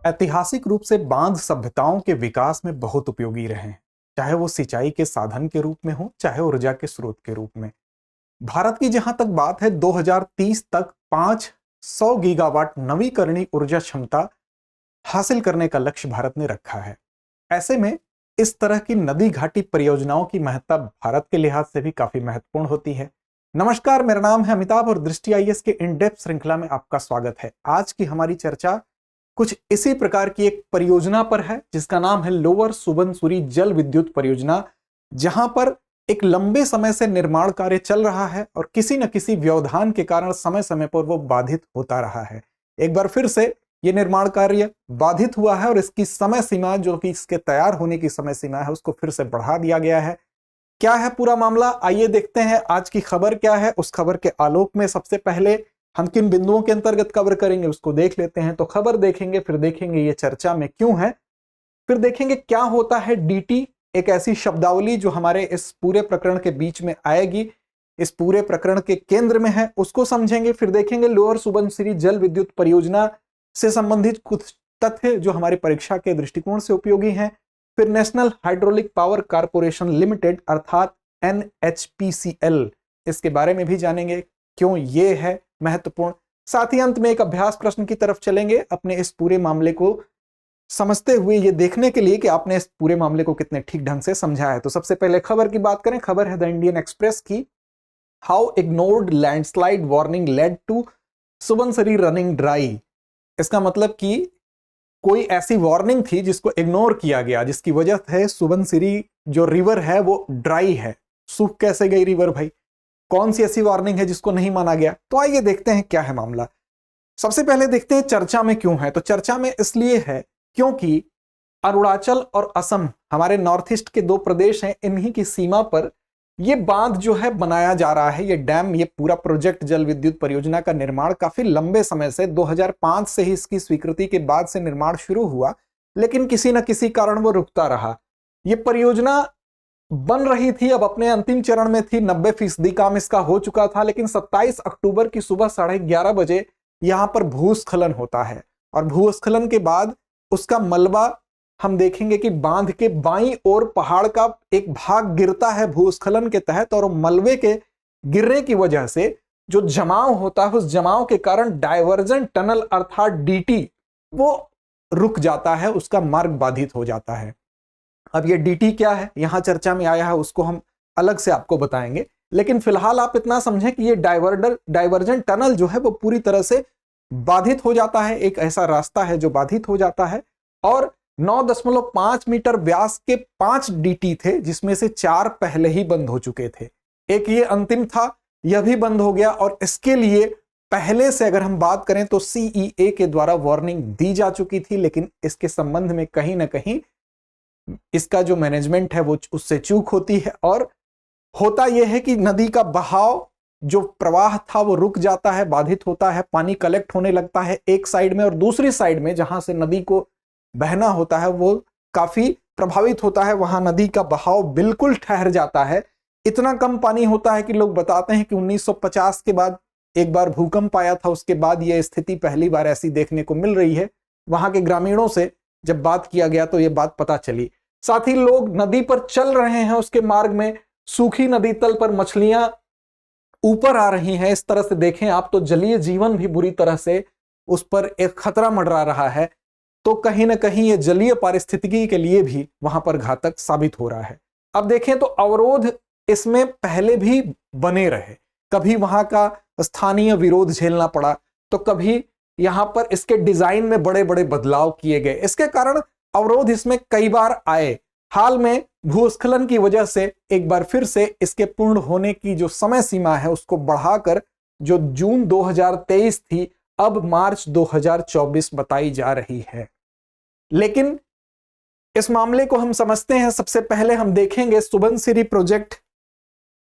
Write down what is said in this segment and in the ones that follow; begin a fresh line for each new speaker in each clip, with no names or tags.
ऐतिहासिक रूप से बांध सभ्यताओं के विकास में बहुत उपयोगी रहे हैं, चाहे वो सिंचाई के साधन के रूप में हो, चाहे ऊर्जा के स्रोत के रूप में। भारत की जहां तक बात है, 2030 तक 500 गीगावाट नवीकरणीय ऊर्जा क्षमता हासिल करने का लक्ष्य भारत ने रखा है। ऐसे में इस तरह की नदी घाटी परियोजनाओं की महत्ता भारत के लिहाज से भी काफी महत्वपूर्ण होती है। नमस्कार, मेरा नाम है अमिताभ और दृष्टि आईएएस के इन डेप्थ श्रृंखला में आपका स्वागत है। आज की हमारी चर्चा कुछ इसी प्रकार की एक परियोजना पर है जिसका नाम है लोअर सुबनसिरी जल विद्युत परियोजना, जहां पर एक लंबे समय से निर्माण कार्य चल रहा है और किसी न किसी व्यवधान के कारण समय समय पर वो बाधित होता रहा है। एक बार फिर से ये निर्माण कार्य बाधित हुआ है और इसकी समय सीमा, जो कि इसके तैयार होने की समय सीमा है, उसको फिर से बढ़ा दिया गया है। क्या है पूरा मामला, आइए देखते हैं आज की खबर क्या है। उस खबर के आलोक में सबसे पहले हम किन बिंदुओं के अंतर्गत कवर करेंगे उसको देख लेते हैं। तो खबर देखेंगे, फिर देखेंगे ये चर्चा में क्यों है, फिर देखेंगे क्या होता है डीटी, एक ऐसी शब्दावली जो हमारे इस पूरे प्रकरण के बीच में आएगी, इस पूरे प्रकरण के केंद्र में है, उसको समझेंगे। फिर देखेंगे लोअर सुबनसिरी जल विद्युत परियोजना से संबंधित कुछ तथ्य जो हमारी परीक्षा के दृष्टिकोण से उपयोगी हैं। फिर national hydraulic power corporation limited अर्थात NHPCL, इसके बारे में भी जानेंगे क्यों ये है महत्वपूर्ण। साथ ही अंत में एक अभ्यास प्रश्न की तरफ चलेंगे अपने इस पूरे मामले को समझते हुए, ये देखने के लिए कि आपने इस पूरे मामले को कितने ठीक ढंग से समझा है। तो सबसे पहले खबर की बात करें। खबर है द इंडियन एक्सप्रेस की, how ignored landslide warning led to Subansiri running dry. इसका मतलब कि कोई ऐसी वार्निंग थी जिसको इग्नोर किया गया, जिसकी वजह है सुबनसिरी जो रिवर है वो ड्राई है। सूख कैसे गई रिवर भाई? कौन सी ऐसी वार्निंग है जिसको नहीं माना गया? तो आइए देखते हैं क्या है मामला। सबसे पहले देखते हैं चर्चा में क्यों है। तो चर्चा में इसलिए है क्योंकि अरुणाचल और असम, हमारे नॉर्थ ईस्ट के दो प्रदेश हैं, इन्हीं की सीमा पर ये बांध जो है बनाया जा रहा है। ये डैम, ये पूरा प्रोजेक्ट जल विद्युत परियोजना का निर्माण काफी लंबे समय से, 2005 से ही इसकी स्वीकृति के बाद से निर्माण शुरू हुआ, लेकिन किसी न किसी कारण वो रुकता रहा। ये परियोजना बन रही थी, अब अपने अंतिम चरण में थी, 90% काम इसका हो चुका था, लेकिन 27 अक्टूबर की सुबह 11:30 बजे यहां पर भूस्खलन होता है और भूस्खलन के बाद उसका मलबा हम देखेंगे कि बांध के बाईं ओर पहाड़ का एक भाग गिरता है भूस्खलन के तहत, और मलबे के गिरने की वजह से जो जमाव होता है, उस जमाव के कारण डायवर्जन टनल अर्थात डीटी वो रुक जाता है, उसका मार्ग बाधित हो जाता है। अब ये डीटी क्या है, यहां चर्चा में आया है, उसको हम अलग से आपको बताएंगे, लेकिन फिलहाल आप इतना समझें कि ये डायवर्जन टनल जो है वो पूरी तरह से बाधित हो जाता है। एक ऐसा रास्ता है जो बाधित हो जाता है और 9.5 मीटर व्यास के 5 डीटी थे, जिसमें से 4 पहले ही बंद हो चुके थे। एक ये अंतिम था, यह भी बंद हो गया, और इसके लिए पहले से अगर हम बात करें तो CEA के द्वारा वार्निंग दी जा चुकी थी, लेकिन इसके संबंध में कहीं ना कहीं इसका जो मैनेजमेंट है वो उससे चूक होती है, और होता यह है कि नदी का बहाव, जो प्रवाह था वो रुक जाता है, बाधित होता है, पानी कलेक्ट होने लगता है एक साइड में, और दूसरी साइड में जहां से नदी को बहना होता है वो काफी प्रभावित होता है, वहां नदी का बहाव बिल्कुल ठहर जाता है। इतना कम पानी होता है कि लोग बताते हैं कि 1950 के बाद एक बार भूकंप आया था, उसके बाद यह स्थिति पहली बार ऐसी देखने को मिल रही है। वहां के ग्रामीणों से जब बात किया गया तो यह बात पता चली। साथ ही लोग नदी पर चल रहे हैं, उसके मार्ग में सूखी नदी तल पर मछलियां ऊपर आ रही हैं। इस तरह से देखें आप तो जलीय जीवन भी बुरी तरह से उस पर एक खतरा मंडरा रहा है, तो कहीं ना कहीं ये जलीय पारिस्थितिकी के लिए भी वहां पर घातक साबित हो रहा है। अब देखें तो अवरोध इसमें पहले भी बने रहे, कभी वहां का स्थानीय विरोध झेलना पड़ा, तो कभी यहां पर इसके डिजाइन में बड़े बड़े बदलाव किए गए, इसके कारण अवरोध इसमें कई बार आए। हाल में भूस्खलन की वजह से एक बार फिर से इसके पूर्ण होने की जो समय सीमा है उसको बढ़ाकर, जो जून 2023 थी, अब मार्च 2024 बताई जा रही है। लेकिन इस मामले को हम समझते हैं। सबसे पहले हम देखेंगे सुबनसिरी प्रोजेक्ट,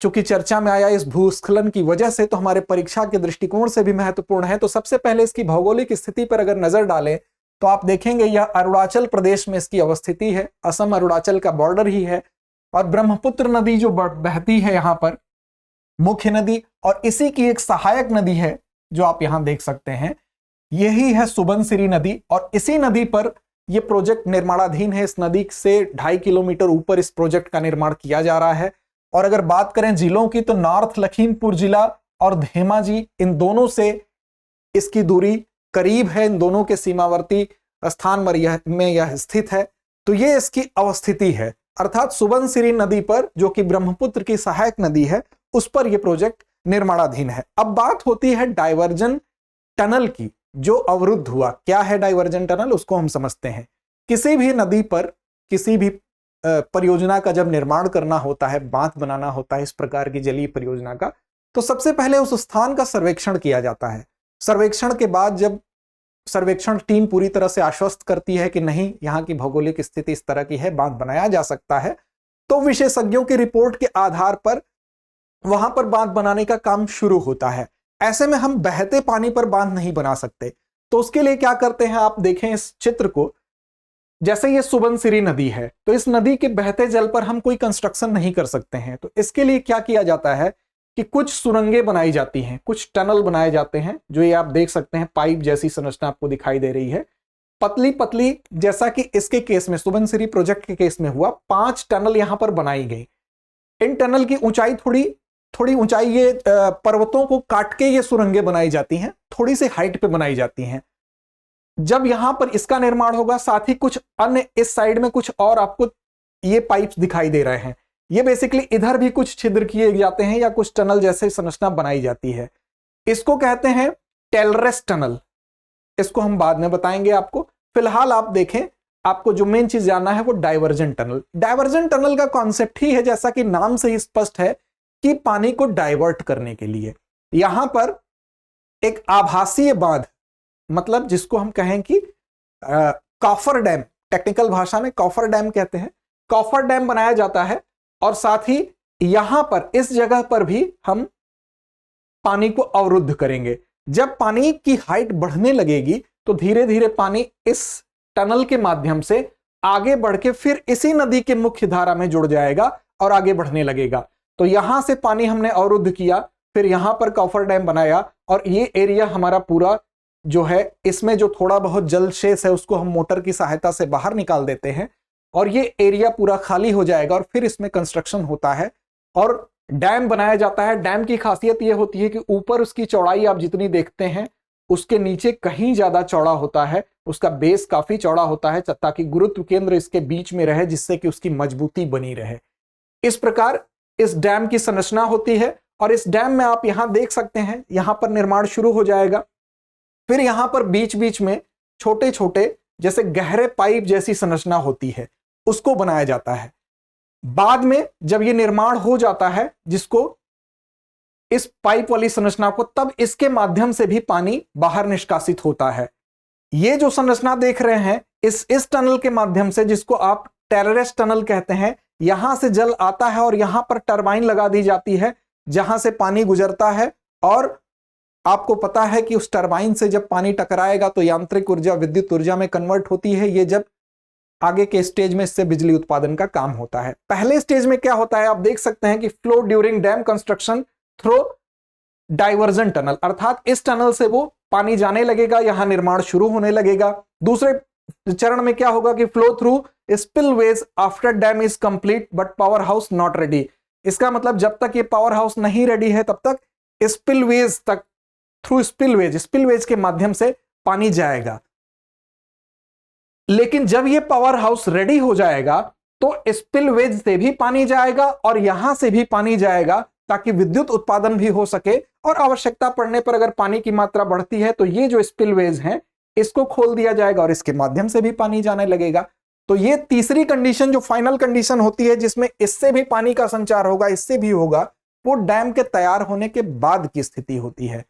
चूंकि चर्चा में आया इस भूस्खलन की वजह से, तो हमारे परीक्षा के दृष्टिकोण से भी महत्वपूर्ण है। तो सबसे पहले इसकी भौगोलिक स्थिति पर अगर नजर डालें तो आप देखेंगे यह अरुणाचल प्रदेश में इसकी अवस्थिति है, असम अरुणाचल का बॉर्डर ही है, और ब्रह्मपुत्र नदी जो बहती है यहां पर मुख्य नदी, और इसी की एक सहायक नदी है जो आप यहां देख सकते हैं, यही है सुबनसिरी नदी और इसी नदी पर यह प्रोजेक्ट निर्माणाधीन है। इस नदी से 2.5 किलोमीटर ऊपर इस प्रोजेक्ट का निर्माण किया जा रहा है। और अगर बात करें जिलों की तो नॉर्थ लखीमपुर जिला और धेमाजी, इन दोनों से इसकी दूरी करीब है, इन दोनों के सीमावर्ती स्थान में यह स्थित है। तो यह इसकी अवस्थिति है, अर्थात सुबनसिरी नदी पर, जो कि ब्रह्मपुत्र की सहायक नदी है, उस पर यह प्रोजेक्ट निर्माणाधीन है। अब बात होती है डाइवर्जन टनल की, जो अवरुद्ध हुआ। क्या है डाइवर्जन टनल, उसको हम समझते हैं। किसी भी नदी पर किसी भी परियोजना का जब निर्माण करना होता है, बांध बनाना होता है इस प्रकार की जलीय परियोजना का, तो सबसे पहले उस स्थान का सर्वेक्षण किया जाता है। सर्वेक्षण के बाद जब सर्वेक्षण टीम पूरी तरह से आश्वस्त करती है कि नहीं, यहाँ की भौगोलिक स्थिति इस तरह की है, बांध बनाया जा सकता है, तो विशेषज्ञों की रिपोर्ट के आधार पर वहां पर बांध बनाने का काम शुरू होता है। ऐसे में हम बहते पानी पर बांध नहीं बना सकते, तो उसके लिए क्या करते हैं, आप देखें इस चित्र को। जैसे ये सुबनसिरी नदी है, तो इस नदी के बहते जल पर हम कोई कंस्ट्रक्शन नहीं कर सकते हैं। तो इसके लिए क्या किया जाता है कि कुछ सुरंगें बनाई जाती हैं, कुछ टनल बनाए जाते हैं, जो ये आप देख सकते हैं, पाइप जैसी संरचना आपको दिखाई दे रही है, पतली पतली, जैसा कि इसके केस में, सुबनसिरी प्रोजेक्ट के केस में हुआ। 5 टनल यहां पर बनाई गई। इन टनल की ऊंचाई थोड़ी ऊंचाई, ये पर्वतों को काट के ये सुरंगें बनाई जाती हैं, थोड़ी सी हाइट पे बनाई जाती हैं। जब यहां पर इसका निर्माण होगा, साथ ही कुछ अन्य इस साइड में कुछ और आपको ये पाइप्स दिखाई दे रहे हैं, ये बेसिकली इधर भी कुछ छिद्र किए जाते हैं या कुछ टनल जैसे संरचना बनाई जाती है। इसको कहते हैं टेलरेस टनल। इसको हम बाद में बताएंगे आपको। फिलहाल आप देखें, आपको जो मेन चीज जानना है वो डाइवर्जन टनल। डाइवर्जन टनल का कॉन्सेप्ट ही है, जैसा कि नाम से ही स्पष्ट है, कि पानी को डाइवर्ट करने के लिए यहां पर एक आभासीय बांध, मतलब जिसको हम कहें कि कॉफर डैम, टेक्निकल भाषा में कॉफर डैम कहते हैं, कॉफर डैम बनाया जाता है। और साथ ही यहां पर इस जगह पर भी हम पानी को अवरुद्ध करेंगे। जब पानी की हाइट बढ़ने लगेगी तो धीरे धीरे पानी इस टनल के माध्यम से आगे बढ़ के फिर इसी नदी के मुख्य धारा में जुड़ जाएगा और आगे बढ़ने लगेगा। तो यहां से पानी हमने अवरुद्ध किया, फिर यहां पर कॉफर डैम बनाया, और ये एरिया हमारा पूरा जो है, इसमें जो थोड़ा बहुत जल शेष है उसको हम मोटर की सहायता से बाहर निकाल देते हैं और ये एरिया पूरा खाली हो जाएगा। और फिर इसमें कंस्ट्रक्शन होता है और डैम बनाया जाता है। डैम की खासियत यह होती है कि ऊपर उसकी चौड़ाई आप जितनी देखते हैं उसके नीचे कहीं ज्यादा चौड़ा होता है, उसका बेस काफी चौड़ा होता है, ताकि गुरुत्व केंद्र इसके बीच में रहे, जिससे कि उसकी मजबूती बनी रहे। इस प्रकार इस डैम की संरचना होती है। और इस डैम में आप यहां देख सकते हैं, यहां पर निर्माण शुरू हो जाएगा। फिर यहां पर बीच बीच में छोटे छोटे जैसे गहरे पाइप जैसी संरचना होती है, उसको बनाया जाता है। बाद में जब यह निर्माण हो जाता है, जिसको इस पाइप वाली संरचना को, तब इसके माध्यम से भी पानी बाहर निष्कासित होता है। ये जो संरचना देख रहे हैं, इस टनल के माध्यम से, जिसको आप टेलरेस टनल कहते हैं, यहां से जल आता है और यहां पर टरबाइन लगा दी जाती है जहां से पानी गुजरता है। और आपको पता है कि उस टरबाइन से जब पानी टकराएगा तो यांत्रिक ऊर्जा विद्युत ऊर्जा में कन्वर्ट होती है। ये जब आगे के स्टेज में इससे बिजली उत्पादन का काम होता है। पहले स्टेज में क्या होता है, आप देख सकते हैं कि flow during dam construction through diversion tunnel, अर्थात इस टनल से वो पानी जाने लगेगा, यहां निर्माण शुरू होने लगेगा। दूसरे चरण में क्या होगा कि flow through spillways after dam is complete but power house not ready. इसका मतलब जब तक ये पावर हाउस नहीं रेडी है तब तक स्पिलवेज तक, थ्रू स्पिलवेज के माध्यम से पानी जाएगा। लेकिन जब ये पावर हाउस रेडी हो जाएगा तो स्पिलवेज से भी पानी जाएगा और यहां से भी पानी जाएगा, ताकि विद्युत उत्पादन भी हो सके। और आवश्यकता पड़ने पर अगर पानी की मात्रा बढ़ती है तो ये जो स्पिलवेज हैं इसको खोल दिया जाएगा और इसके माध्यम से भी पानी जाने लगेगा। तो ये तीसरी कंडीशन, जो फाइनल कंडीशन होती है, जिसमें इससे भी पानी का संचार होगा, इससे भी होगा, वो डैम के तैयार होने के बाद की स्थिति होती है।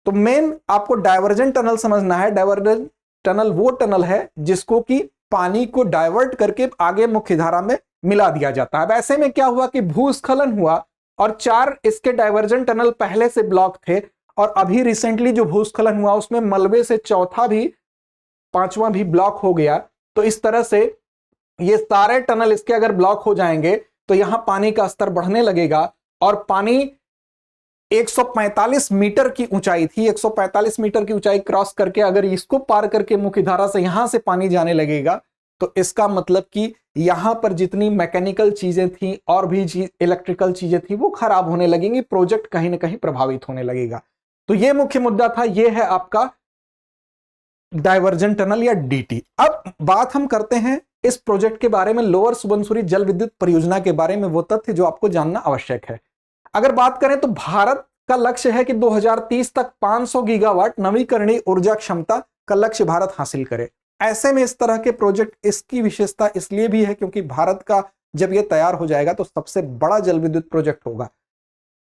तो मेन आपको डाइवर्जन टनल समझना है। डाइवर्जन टनल वो टनल है जिसको कि पानी को डाइवर्ट करके आगे मुख्य धारा में मिला दिया जाता है। अब ऐसे में क्या हुआ कि भूस्खलन हुआ और 4 इसके डाइवर्जन टनल पहले से ब्लॉक थे, और अभी रिसेंटली जो भूस्खलन हुआ उसमें मलबे से चौथा भी, 5वां भी ब्लॉक हो गया। तो इस तरह से ये सारे टनल इसके अगर ब्लॉक हो जाएंगे तो यहां पानी का स्तर बढ़ने लगेगा और पानी 145 मीटर की ऊंचाई थी। 145 मीटर की ऊंचाई क्रॉस करके अगर इसको पार करके मुख्य धारा से यहां से पानी जाने लगेगा तो इसका मतलब कि यहां पर जितनी मैकेनिकल चीजें थी और भी इलेक्ट्रिकल चीजें थी वो खराब होने लगेंगी, प्रोजेक्ट कहीं ना कहीं प्रभावित होने लगेगा। तो ये मुख्य मुद्दा था, ये है आपका डायवर्जन टनल या डीटी। अब बात हम करते हैं इस प्रोजेक्ट के बारे में, लोअर सुबनसिरी जल विद्युत परियोजना के बारे में, वो तथ्य जो आपको जानना आवश्यक है। अगर बात करें तो भारत का लक्ष्य है कि 2030 तक 500 गीगावाट नवीकरणीय ऊर्जा क्षमता का लक्ष्य भारत हासिल करे। ऐसे में इस तरह के प्रोजेक्ट, इसकी विशेषता इसलिए भी है क्योंकि भारत का जब यह तैयार हो जाएगा तो सबसे बड़ा जल विद्युत प्रोजेक्ट होगा।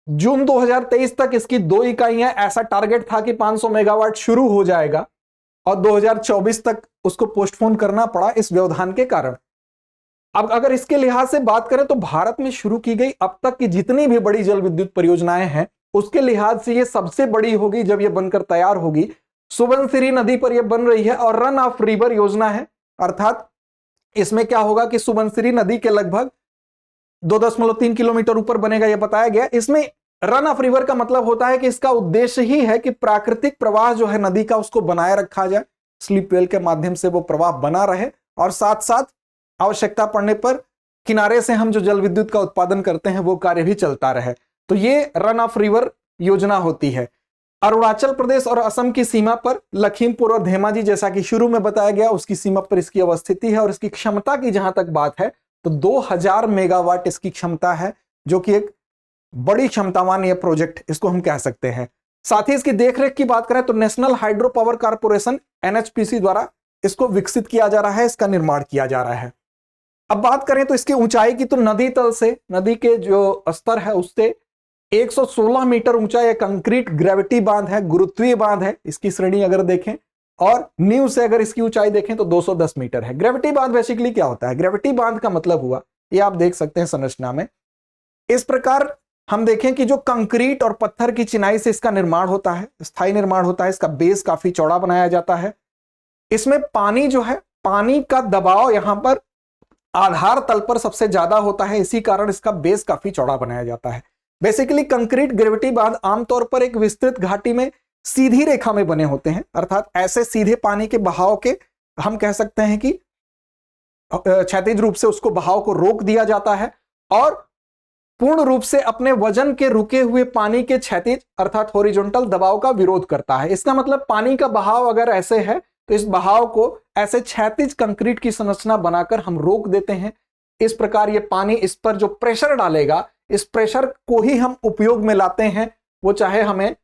जून 2023 तक इसकी 2 इकाइयां, ऐसा टारगेट था कि 500 मेगावाट शुरू हो जाएगा और 2024 तक उसको पोस्टपोन करना पड़ा इस व्यवधान के कारण। अब अगर इसके लिहाज से बात करें तो भारत में शुरू की गई अब तक की जितनी भी बड़ी जल विद्युत परियोजनाएं हैं उसके लिहाज से ये सबसे बड़ी होगी जब ये बनकर तैयार होगी। सुबनसिरी नदी पर यह बन रही है और रन ऑफ रिवर योजना है, अर्थात इसमें क्या होगा कि सुबनसिरी नदी के लगभग 2.3 किलोमीटर ऊपर बनेगा, यह बताया गया। इसमें रन ऑफ रिवर का मतलब होता है कि इसका उद्देश्य ही है कि प्राकृतिक प्रवाह जो है नदी का उसको बनाए रखा जाए, स्लिप वेल के माध्यम से वो प्रवाह बना रहे और साथ साथ आवश्यकता पड़ने पर किनारे से हम जो जल विद्युत का उत्पादन करते हैं वो कार्य भी चलता रहे। तो ये रन ऑफ रिवर योजना होती है। अरुणाचल प्रदेश और असम की सीमा पर लखीमपुर और धेमाजी, जैसा कि शुरू में बताया गया, उसकी सीमा पर इसकी अवस्थिति है। और इसकी क्षमता की जहां तक बात है तो 2000 मेगावाट इसकी क्षमता है, जो कि एक बड़ी क्षमतावान यह प्रोजेक्ट इसको हम कह सकते हैं। साथ ही इसकी देखरेख की बात करें तो national hydro power corporation NHPC द्वारा इसको विकसित किया जा रहा है, इसका निर्माण किया जा रहा है। अब बात करें तो इसकी ऊंचाई की तो नदी तल से, नदी के जो स्तर है उससे 116 मीटर ऊंचा यह कंक्रीट ग्रेविटी बांध है, गुरुत्वीय बांध है। इसकी श्रेणी अगर देखें और नींव से अगर इसकी ऊंचाई देखें तो 210 मीटर है। ग्रेविटी बांध बेसिकली क्या होता है? ग्रेविटी बांध का मतलब हुआ, ये आप देख सकते हैं संरचना में, इस प्रकार हम देखें कि जो कंक्रीट और पत्थर की चिनाई से इसका निर्माण होता है, स्थायी निर्माण होता है। इसका बेस काफी चौड़ा बनाया जाता है। इसमें पानी जो है, पानी का दबाव यहां पर आधार तल पर सबसे ज्यादा होता है, इसी कारण इसका बेस काफी चौड़ा बनाया जाता है। बेसिकली कंक्रीट ग्रेविटी बांध आमतौर पर एक विस्तृत घाटी में सीधी रेखा में बने होते हैं, अर्थात ऐसे सीधे पानी के बहाव के हम कह सकते हैं कि क्षैतिज रूप से उसको बहाव को रोक दिया जाता है और पूर्ण रूप से अपने वजन के रुके हुए पानी के क्षैतिज अर्थात हॉरिजॉन्टल दबाव का विरोध करता है। इसका मतलब पानी का बहाव अगर ऐसे है तो इस बहाव को ऐसे क्षैतिज कंक्रीट की संरचना बनाकर हम रोक देते हैं। इस प्रकार ये पानी इस पर जो प्रेशर डालेगा, इस प्रेशर को ही हम उपयोग में लाते हैं। वो चाहे हमें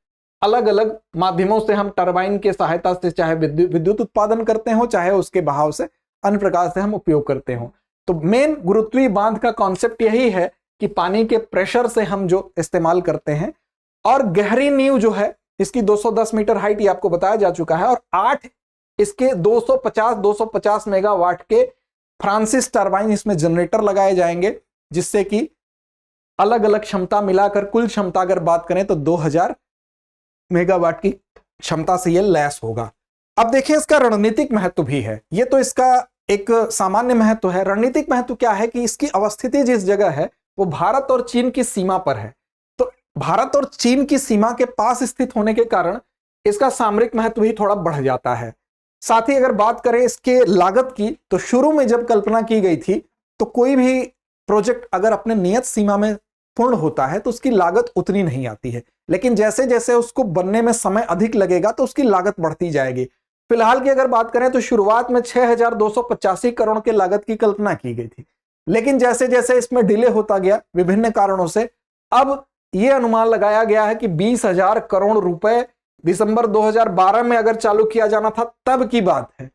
अलग अलग माध्यमों से हम टरबाइन के सहायता से चाहे विद्युत उत्पादन करते हो, चाहे उसके बहाव से अन्य प्रकार से हम उपयोग करते हो। तो मेन गुरुत्वीय बांध का कॉन्सेप्ट यही है कि पानी के प्रेशर से हम जो इस्तेमाल करते हैं। और गहरी नींव जो है इसकी 210 मीटर हाइट, ये आपको बताया जा चुका है। और 8 इसके 250 मेगावाट के फ्रांसिस टरबाइन इसमें जनरेटर लगाए जाएंगे, जिससे कि अलग अलग क्षमता मिलाकर कुल क्षमता अगर बात करें तो 2000 मेगावाट की क्षमता से यह लैस होगा। अब देखिए इसका रणनीतिक महत्व भी है। ये तो इसका एक सामान्य महत्व है। रणनीतिक महत्व क्या है कि इसकी अवस्थिति जिस जगह है वो भारत और चीन की सीमा पर है। तो भारत और चीन की सीमा के पास स्थित होने के कारण इसका सामरिक महत्व भी थोड़ा बढ़ जाता है। साथ ही अगर बात करें इसके लागत की तो शुरू में जब कल्पना की गई थी तो कोई भी प्रोजेक्ट अगर अपने नियत सीमा में पूर्ण होता है तो उसकी लागत उतनी नहीं आती है, लेकिन जैसे जैसे उसको बनने में समय अधिक लगेगा तो उसकी लागत बढ़ती जाएगी। फिलहाल की अगर बात करें तो शुरुआत में 6285 करोड़ के लागत की कल्पना की गई थी, लेकिन जैसे जैसे इसमें डिले होता गया विभिन्न कारणों से अब यह अनुमान लगाया गया है कि 20,000 करोड़ रुपए दिसंबर 2012 में अगर चालू किया जाना था तब की बात है।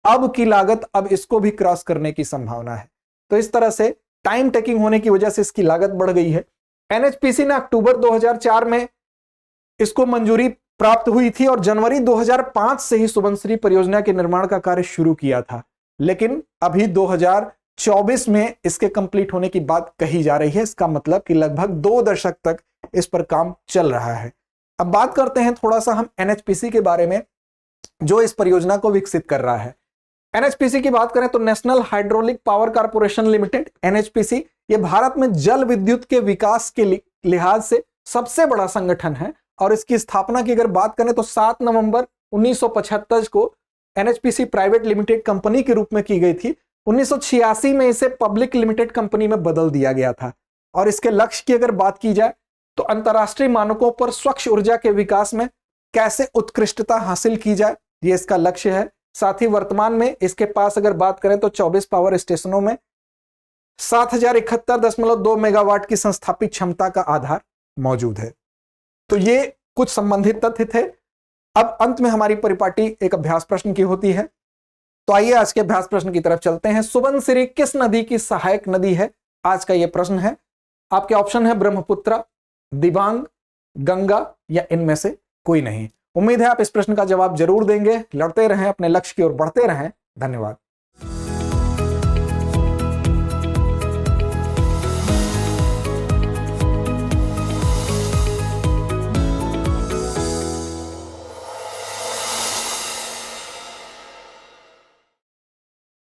अब की लागत अब इसको भी क्रॉस करने की संभावना है। तो इस तरह से टाइम टेकिंग होने की वजह से इसकी लागत बढ़ गई है। एनएचपीसी ने अक्टूबर 2004 में इसको मंजूरी प्राप्त हुई थी और जनवरी 2005 से ही सुबनसिरी परियोजना के निर्माण का कार्य शुरू किया था, लेकिन अभी 2024 में इसके कंप्लीट होने की बात कही जा रही है। इसका मतलब कि लगभग 2 दशक तक इस पर काम चल रहा है। अब बात करते हैं थोड़ा सा हम एनएचपीसी के बारे में, जो इस परियोजना को विकसित कर रहा है। एनएचपीसी की बात करें तो national hydraulic power corporation limited, NHPC, ये भारत में जल विद्युत के विकास के लिहाज से सबसे बड़ा संगठन है और इसकी स्थापना की अगर बात करें तो 7 नवंबर 1975 को एनएचपीसी प्राइवेट लिमिटेड कंपनी के रूप में की गई थी। 1986 में इसे पब्लिक लिमिटेड कंपनी में बदल दिया गया था। और इसके लक्ष्य की अगर बात की जाए तो अंतर्राष्ट्रीय मानकों पर स्वच्छ ऊर्जा के विकास में कैसे उत्कृष्टता हासिल की जाए, ये इसका लक्ष्य है। साथ ही वर्तमान में इसके पास अगर बात करें तो 24 पावर स्टेशनों में 7071.2 मेगावाट की संस्थापित क्षमता का आधार मौजूद है। तो ये कुछ संबंधित तथ्य थे। अब अंत में हमारी परिपाटी एक अभ्यास प्रश्न की होती है। तो आइए आज के अभ्यास प्रश्न की तरफ चलते हैं। सुबनसिरी किस नदी की सहायक नदी है? आज का यह प्रश्न है। आपके ऑप्शन है ब्रह्मपुत्र, दिबांग, गंगा या इनमें से कोई नहीं। उम्मीद है आप इस प्रश्न का जवाब जरूर देंगे। लड़ते रहें, अपने लक्ष्य की ओर बढ़ते रहें। धन्यवाद।